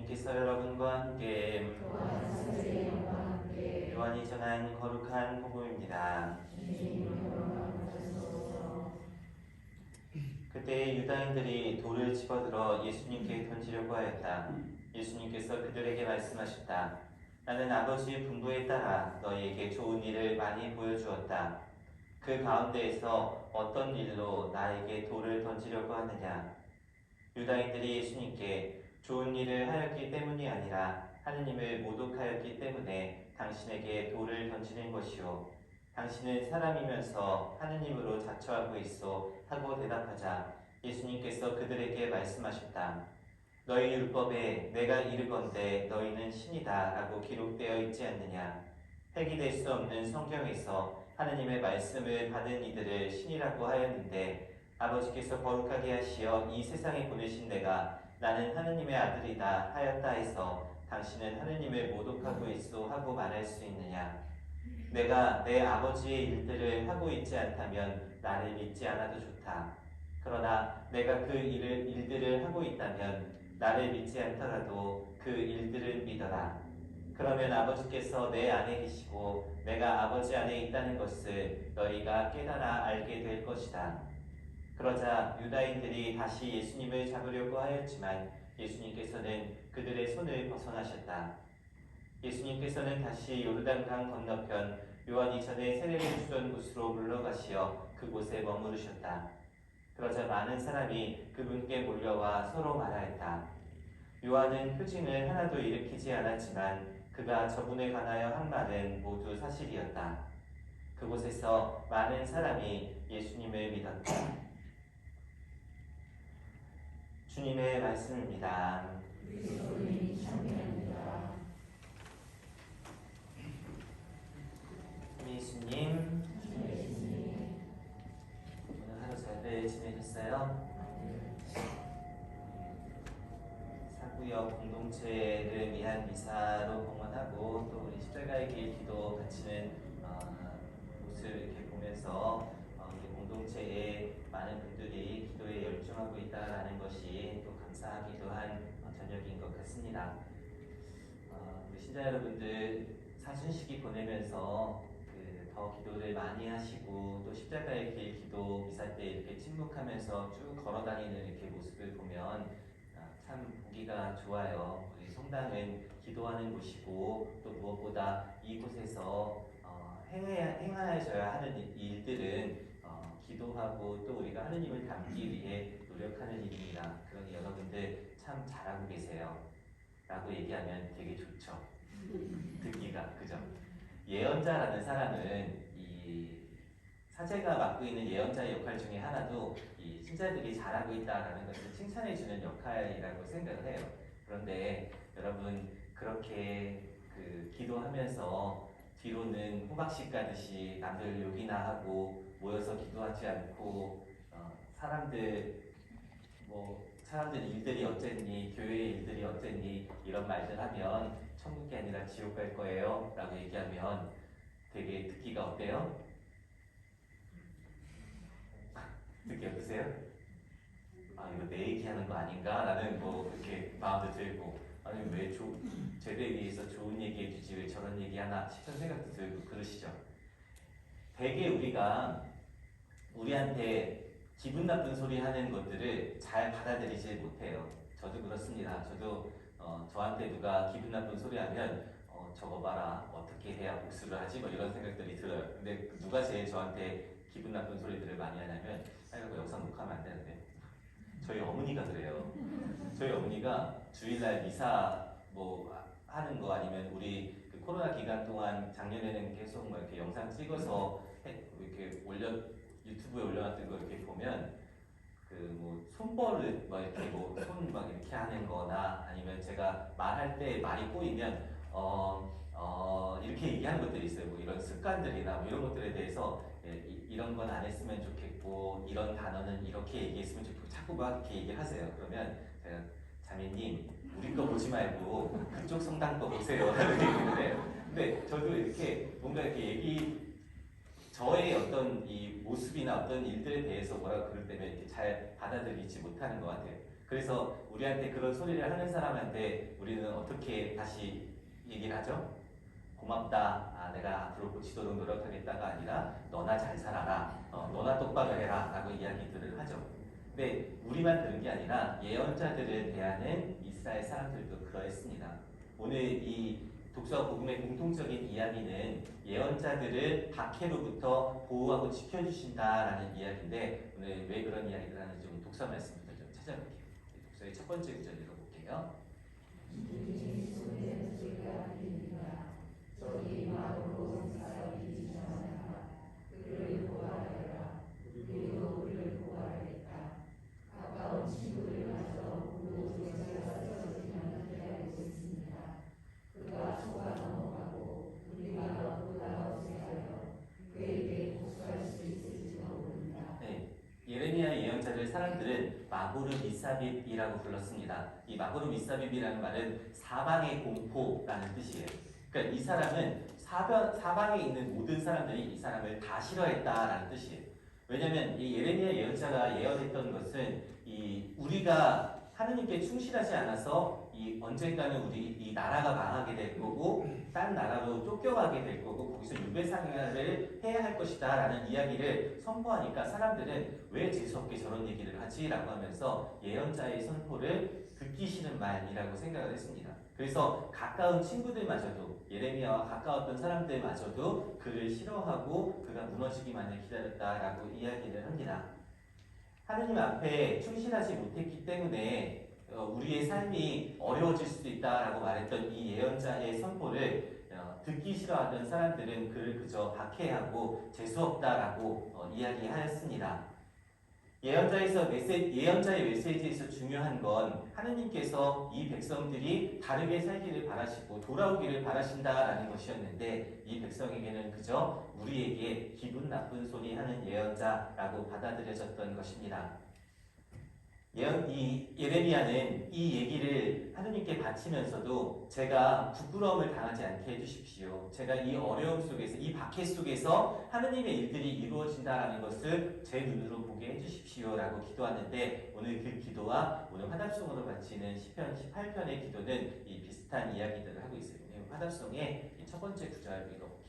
예수님께서 여러분과 함께 요한이 전한 거룩한 복음입니다. 그때 유다인들이 돌을 집어들어 예수님께 던지려고 하였다. 예수님께서 그들에게 말씀하셨다. 나는 아버지의 분부에 따라 너희에게 좋은 일을 많이 보여주었다. 그 가운데에서 어떤 일로 나에게 돌을 던지려고 하느냐? 유다인들이 예수님께 좋은 일을 하였기 때문이 아니라 하느님을 모독하였기 때문에 당신에게 돌을 던지는 것이요. 당신은 사람이면서 하느님으로 자처하고 있어 하고 대답하자 예수님께서 그들에게 말씀하셨다. 너희 율법에 내가 이르건대 너희는 신이다 라고 기록되어 있지 않느냐. 획기될 수 없는 성경에서 하느님의 말씀을 받은 이들을 신이라고 하였는데 아버지께서 거룩하게 하시어 이 세상에 보내신 내가 나는 하느님의 아들이다 하였다 해서 당신은 하느님을 모독하고 있소 하고 말할 수 있느냐. 내가 내 아버지의 일들을 하고 있지 않다면 나를 믿지 않아도 좋다. 그러나 내가 그 일들을 하고 있다면 나를 믿지 않더라도 그 일들을 믿어라. 그러면 아버지께서 내 안에 계시고 내가 아버지 안에 있다는 것을 너희가 깨달아 알게 될 것이다. 그러자 유다인들이 다시 예수님을 잡으려고 하였지만 예수님께서는 그들의 손을 벗어나셨다. 예수님께서는 다시 요르단강 건너편 요한이 전에 세례를 주던 곳으로 물러가시어 그곳에 머무르셨다. 그러자 많은 사람이 그분께 몰려와 서로 말하였다. 요한은 표징을 하나도 일으키지 않았지만 그가 저분에 관하여 한 말은 모두 사실이었다. 그곳에서 많은 사람이 예수님을 믿었다. 주님의 말씀입니다. 예수님, 오늘 하루 잘들 지내셨어요? 사구역 공동체를 위한 미사로 봉헌하고 또 우리 십자가의 길 기도 바치는 모습을 이렇게 보면서 우리 공동체에 많은 분들이 기도에 열중하고 있다는 것이 또 감사하기도 한 저녁인 것 같습니다. 우리 신자 여러분들 사순식이 보내면서 더 기도를 많이 하시고 또 십자가의 길 기도 미사 때 이렇게 침묵하면서 쭉 걸어다니는 이렇게 모습을 보면 참 보기가 좋아요. 우리 성당은 기도하는 곳이고 또 무엇보다 이곳에서 행하여져야 하는 일들은 기도하고 또 우리가 하느님을 닮기 위해 노력하는 일입니다. 그러니 여러분들 참 잘하고 계세요 라고 얘기하면 되게 좋죠. 듣기가, 그죠? 예언자라는 사람은 이 사제가 맡고 있는 예언자의 역할 중에 하나도 이 신자들이 잘하고 있다라는 것을 칭찬해주는 역할이라고 생각을 해요. 그런데 여러분 그렇게 기도하면서 뒤로는 호박씨 까듯이 남들 욕이나 하고 모여서 기도하지 않고 사람들 일들이 어쨌니, 교회의 일들이 어쨌니 이런 말들 하면 천국이 아니라 지옥 갈 거예요 라고 얘기하면 되게 듣기가 어때요? 듣기 어떠세요? 이거 내 얘기하는 거 아닌가? 라는 그렇게 마음도 들고 아니 왜 제대에 의해서 좋은 얘기 해주지 왜 저런 얘기 하나 싶은 생각도 들고 그러시죠. 되게 우리가 우리한테 기분 나쁜 소리 하는 것들을 잘 받아들이지 못해요. 저도 그렇습니다. 저도 저한테 누가 기분 나쁜 소리 하면 저거 봐라 어떻게 해야 복수를 하지? 이런 생각들이 들어요. 근데 누가 제일 저한테 기분 나쁜 소리들을 많이 하냐면 이거 영상 녹화하면 안 되는데 저희 어머니가 그래요. 저희 어머니가 주일날 미사 하는 거 아니면 우리 코로나 기간 동안 작년에는 계속 이렇게 영상 찍어서 이렇게 유튜브에 올려놨던 거 이렇게 보면 손버릇 이렇게 손 이렇게 하는 거나 아니면 제가 말할 때 말이 꼬이면 이렇게 얘기하는 것들이 있어요. 이런 습관들이나 이런 것들에 대해서 이런 건 안 했으면 좋겠고 이런 단어는 이렇게 얘기했으면 좋겠고 자꾸 이렇게 얘기하세요. 그러면 제가 자매님 우리 거 보지 말고 그쪽 성당 거 보세요 하는 얘기를 해요. 근데 저도 이렇게 뭔가 이렇게 저의 어떤 이 모습이나 어떤 일들에 대해서 뭐라고 그럴 때면 이렇게 잘 받아들이지 못하는 것 같아요. 그래서 우리한테 그런 소리를 하는 사람한테 우리는 어떻게 다시 얘기를 하죠? 고맙다. 내가 앞으로 고치도록 노력하겠다가 아니라 너나 잘 살아라. 너나 똑바로 해라. 라고 이야기들을 하죠. 근데 우리만 그런 게 아니라 예언자들을 대하는 이스라엘 사람들도 그러했습니다. 오늘 이 독서와 복음의 공통적인 이야기는 예언자들을 박해로부터 보호하고 지켜주신다라는 이야기인데 오늘 왜 그런 이야기를 하는지 좀 독서 말씀부터 좀 찾아볼게요. 독서의 첫 번째 구절 읽어볼게요. 예레미야 예언자를 사람들은 마고르 미사빕이라고 불렀습니다. 이 마고르 미사빕이라는 말은 사방의 공포라는 뜻이에요. 그러니까 이 사람은 사방에 있는 모든 사람들이 이 사람을 다 싫어했다라는 뜻이에요. 왜냐하면 이 예레미야 예언자가 예언했던 것은 우리가 하느님께 충실하지 않아서 언젠가는 이 나라가 망하게 될 거고 딴 나라로 쫓겨가게 될 거고 거기서 유배생활을 해야 할 것이다 라는 이야기를 선포하니까 사람들은 왜 재수없게 저런 얘기를 하지? 라고 하면서 예언자의 선포를 듣기 싫은 말이라고 생각을 했습니다. 그래서 가까운 친구들마저도 예레미야와 가까웠던 사람들마저도 그를 싫어하고 그가 무너지기만을 기다렸다라고 이야기를 합니다. 하느님 앞에 충실하지 못했기 때문에 우리의 삶이 어려워질 수도 있다라고 말했던 이 예언자의 선포를 듣기 싫어하던 사람들은 그를 그저 박해하고 재수없다라고 이야기하였습니다. 예언자의 메시지에서 중요한 건 하느님께서 이 백성들이 다르게 살기를 바라시고 돌아오기를 바라신다라는 것이었는데 이 백성에게는 그저 우리에게 기분 나쁜 소리 하는 예언자라고 받아들여졌던 것입니다. 예레미야는 이 얘기를 하느님께 바치면서도 제가 부끄러움을 당하지 않게 해주십시오. 제가 이 어려움 속에서 이 박해 속에서 하느님의 일들이 이루어진다라는 것을 제 눈으로 보게 해주십시오 라고 기도하는데 오늘 그 기도와 오늘 화답송으로 바치는 시편 18편의 기도는 이 비슷한 이야기들을 하고 있어요. 화답송의 첫 번째 구절 읽어볼게요.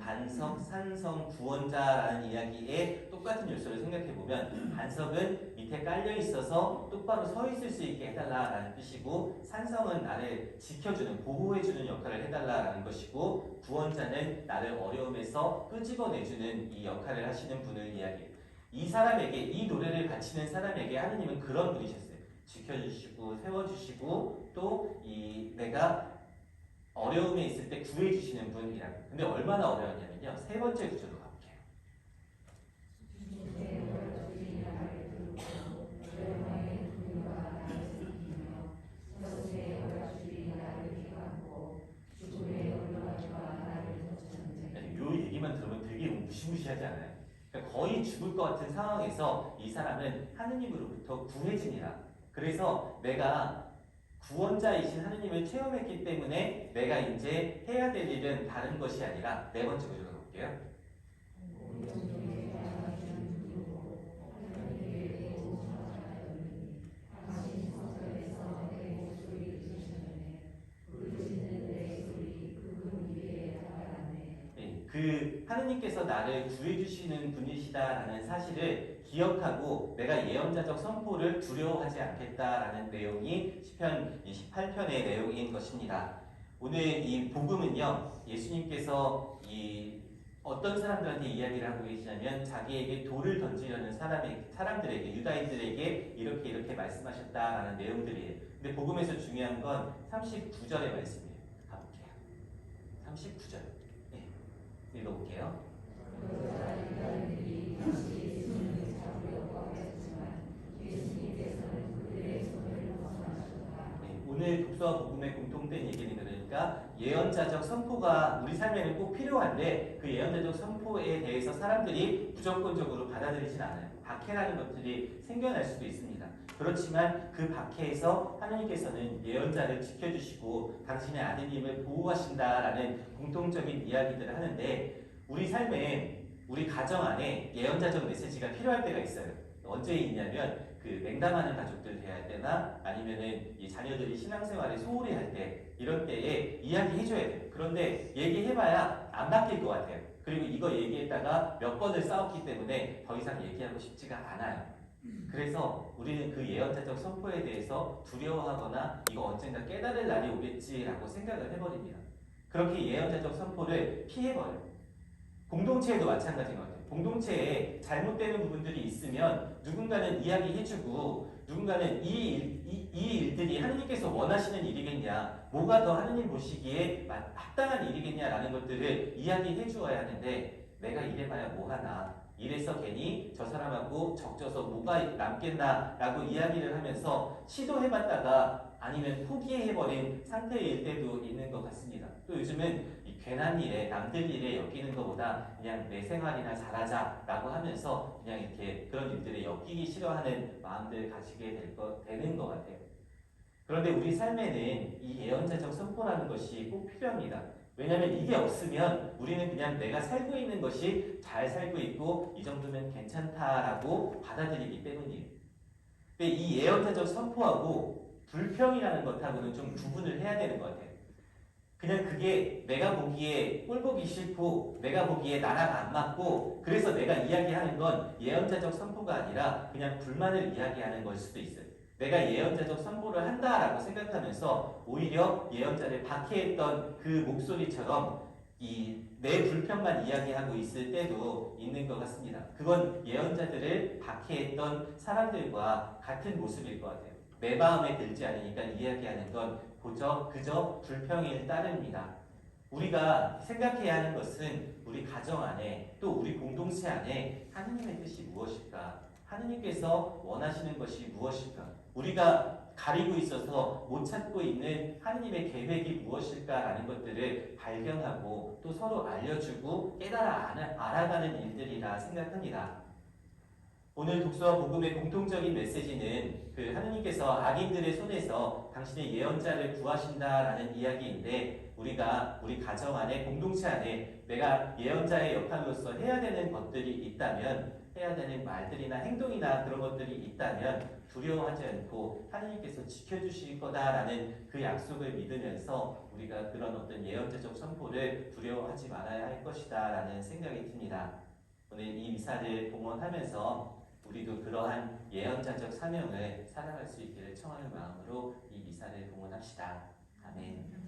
반석, 산성, 구원자라는 이야기의 똑같은 요소를 생각해보면 반석은 밑에 깔려 있어서 똑바로 서 있을 수 있게 해달라라는 뜻이고 산성은 나를 지켜주는, 보호해주는 역할을 해달라라는 것이고 구원자는 나를 어려움에서 끄집어내주는 이 역할을 하시는 분을 이야기해요. 이 사람에게, 이 노래를 바치는 사람에게 하느님은 그런 분이셨어요. 지켜주시고 세워주시고 또 내가 어려움에 있을 때 구해주시는 분이라고. 근데 얼마나 어려웠냐면요. 세 번째 구절로 가볼게요. 이 얘기만 들으면 되게 무시무시하지 않아요? 그러니까 거의 죽을 것 같은 상황에서 이 사람은 하느님으로부터 구해지니라. 그래서 내가 구원자이신 하느님을 체험했기 때문에 내가 이제 해야 될 일은 다른 것이 아니라 네 번째 구절로 볼게요. 하느님께서 나를 구해주시는 분이시다라는 사실을 기억하고 내가 예언자적 선포를 두려워하지 않겠다라는 내용이 시편 18편의 내용인 것입니다. 오늘 이 복음은요, 예수님께서 어떤 사람들한테 이야기를 하고 계시냐면 자기에게 돌을 던지려는 사람들에게, 유다인들에게 이렇게 말씀하셨다라는 내용들이에요. 근데 복음에서 중요한 건 39절의 말씀이에요. 가볼게요. 39절. 읽어볼게요. 오늘 독서와 복음의 공통된 얘기는 보니까 예언자적 선포가 우리 삶에는 꼭 필요한데 그 예언자적 선포에 대해서 사람들이 무조건적으로 받아들이진 않아요. 박해라는 것들이 생겨날 수도 있습니다. 그렇지만 그 박해에서 하느님께서는 예언자를 지켜주시고 당신의 아드님을 보호하신다라는 공통적인 이야기들을 하는데 우리 삶에 우리 가정 안에 예언자적 메시지가 필요할 때가 있어요. 언제 있냐면 그 맹담하는 가족들 대할 때나 아니면은 이 자녀들이 신앙생활에 소홀히 할 때 이런 때에 이야기해줘야 돼요. 그런데 얘기해봐야 안 바뀔 것 같아요. 그리고 이거 얘기했다가 몇 번을 싸웠기 때문에 더 이상 얘기하고 싶지가 않아요. 그래서 우리는 그 예언자적 선포에 대해서 두려워하거나 이거 언젠가 깨달을 날이 오겠지라고 생각을 해버립니다. 그렇게 예언자적 선포를 피해버려요. 공동체에도 마찬가지인 것 같아요. 공동체에 잘못되는 부분들이 있으면 누군가는 이야기해주고 누군가는 이 일들이 하느님께서 원하시는 일이겠냐, 뭐가 더 하느님 보시기에 합당한 일이겠냐라는 것들을 이야기해 주어야 하는데 내가 이래봐야 뭐하나, 이래서 괜히 저 사람하고 적져서 뭐가 남겠나라고 이야기를 하면서 시도해봤다가 아니면 포기해버린 상태일 때도 있는 것 같습니다. 또 요즘은 이 괜한 일에 남들 일에 엮이는 것보다 그냥 내 생활이나 잘하자라고 하면서 그냥 이렇게 그런 일들에 엮이기 싫어하는 마음들 가지게 되는 것 같아요. 그런데 우리 삶에는 이 예언자적 선포라는 것이 꼭 필요합니다. 왜냐하면 이게 없으면 우리는 그냥 내가 살고 있는 것이 잘 살고 있고 이 정도면 괜찮다라고 받아들이기 때문이에요. 근데 이 예언자적 선포하고 불평이라는 것하고는 좀 구분을 해야 되는 것 같아요. 그냥 그게 내가 보기에 꼴보기 싫고 내가 보기에 나랑 안 맞고 그래서 내가 이야기하는 건 예언자적 선포가 아니라 그냥 불만을 이야기하는 걸 수도 있어요. 내가 예언자적 선포를 한다라고 생각하면서 오히려 예언자를 박해했던 그 목소리처럼 내 불평만 이야기하고 있을 때도 있는 것 같습니다. 그건 예언자들을 박해했던 사람들과 같은 모습일 것 같아요. 내 마음에 들지 않으니까 이야기하는 건 그저 불평일 따름입니다. 우리가 생각해야 하는 것은 우리 가정 안에 또 우리 공동체 안에 하느님의 뜻이 무엇일까? 하느님께서 원하시는 것이 무엇일까? 우리가 가리고 있어서 못 찾고 있는 하느님의 계획이 무엇일까라는 것들을 발견하고 또 서로 알려주고 깨달아 알아가는 일들이라 생각합니다. 오늘 독서와 복음의 공통적인 메시지는 그 하느님께서 악인들의 손에서 당신의 예언자를 구하신다라는 이야기인데 우리가 우리 가정 안에 공동체 안에 내가 예언자의 역할로서 해야 되는 것들이 있다면 해야 되는 말들이나 행동이나 그런 것들이 있다면 두려워하지 않고 하느님께서 지켜주실 거다라는 그 약속을 믿으면서 우리가 그런 어떤 예언자적 선포를 두려워하지 말아야 할 것이다 라는 생각이 듭니다. 오늘 이 미사를 봉헌하면서 우리도 그러한 예언자적 사명을 살아갈 수 있기를 청하는 마음으로 이 미사를 봉헌합시다. 아멘.